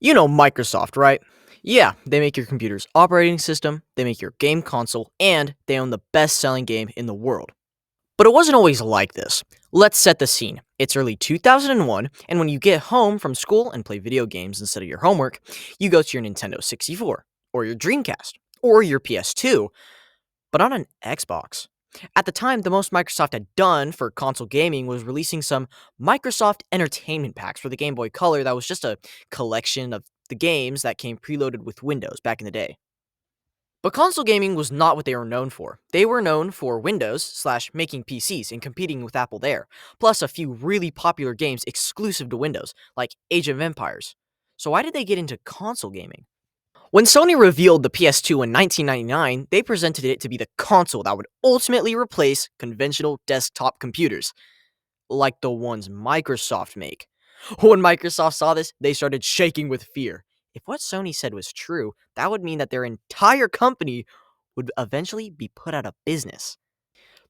You know Microsoft, right? Yeah, they make your computer's operating system, they make your game console, and they own the best-selling game in the world. But it wasn't always like this. Let's set the scene. It's early 2001, and when you get home from school and play video games instead of your homework, you go to your Nintendo 64, or your Dreamcast, or your PS2, but on an Xbox. At the time, the most Microsoft had done for console gaming was releasing some Microsoft Entertainment Packs for the Game Boy Color that was just a collection of the games that came preloaded with Windows back in the day. But console gaming was not what they were known for. They were known for Windows / making PCs and competing with Apple there, plus a few really popular games exclusive to Windows, like Age of Empires. So why did they get into console gaming? When Sony revealed the PS2 in 1999, they presented it to be the console that would ultimately replace conventional desktop computers, like the ones Microsoft make. When Microsoft saw this, they started shaking with fear. If what Sony said was true, that would mean that their entire company would eventually be put out of business.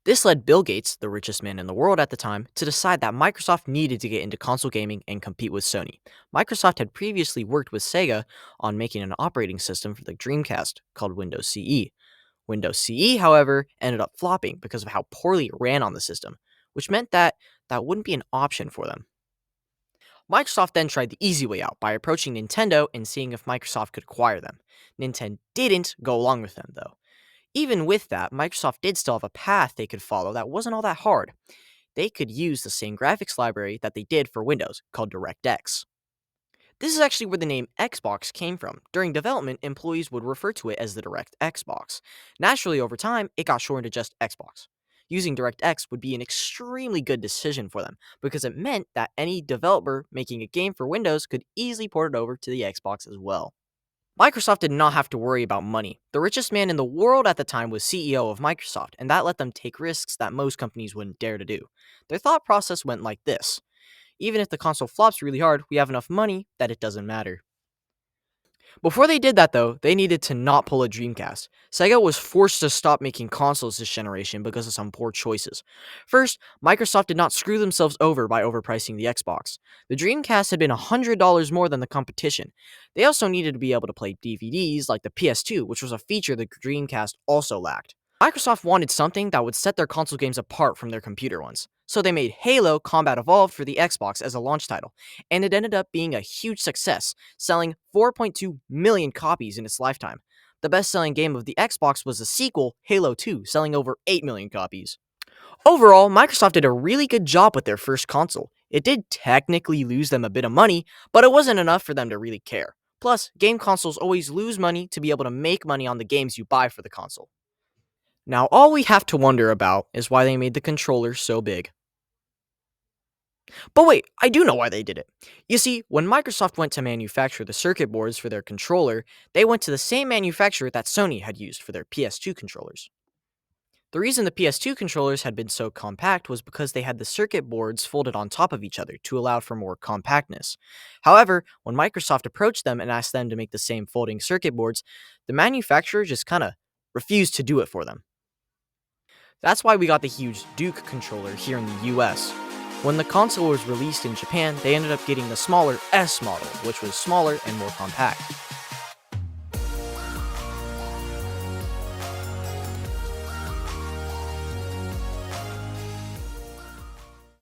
This led Bill Gates, the richest man in the world at the time, to decide that Microsoft needed to get into console gaming and compete with Sony. Microsoft had previously worked with Sega on making an operating system for the Dreamcast called Windows CE. Windows CE, however, ended up flopping because of how poorly it ran on the system, which meant that that wouldn't be an option for them. Microsoft then tried the easy way out by approaching Nintendo and seeing if Microsoft could acquire them. Nintendo didn't go along with them, though. Even with that, Microsoft did still have a path they could follow that wasn't all that hard. They could use the same graphics library that they did for Windows, called DirectX. This is actually where the name Xbox came from. During development, employees would refer to it as the Direct Xbox. Naturally, over time, it got shortened to just Xbox. Using DirectX would be an extremely good decision for them because it meant that any developer making a game for Windows could easily port it over to the Xbox as well. Microsoft did not have to worry about money. The richest man in the world at the time was CEO of Microsoft, and that let them take risks that most companies wouldn't dare to do. Their thought process went like this: even if the console flops really hard, we have enough money that it doesn't matter. Before they did that, though, they needed to not pull a Dreamcast. Sega was forced to stop making consoles this generation because of some poor choices. First, Microsoft did not screw themselves over by overpricing the Xbox. The Dreamcast had been $100 more than the competition. They also needed to be able to play DVDs like the PS2, which was a feature the Dreamcast also lacked. Microsoft wanted something that would set their console games apart from their computer ones. So they made Halo Combat Evolved for the Xbox as a launch title, and it ended up being a huge success, selling 4.2 million copies in its lifetime. The best-selling game of the Xbox was the sequel, Halo 2, selling over 8 million copies. Overall, Microsoft did a really good job with their first console. It did technically lose them a bit of money, but it wasn't enough for them to really care. Plus, game consoles always lose money to be able to make money on the games you buy for the console. Now, all we have to wonder about is why they made the controller so big. But wait, I do know why they did it. You see, when Microsoft went to manufacture the circuit boards for their controller, they went to the same manufacturer that Sony had used for their PS2 controllers. The reason the PS2 controllers had been so compact was because they had the circuit boards folded on top of each other to allow for more compactness. However, when Microsoft approached them and asked them to make the same folding circuit boards, the manufacturer just kinda refused to do it for them. That's why we got the huge Duke controller here in the US. When the console was released in Japan, they ended up getting the smaller S model, which was smaller and more compact.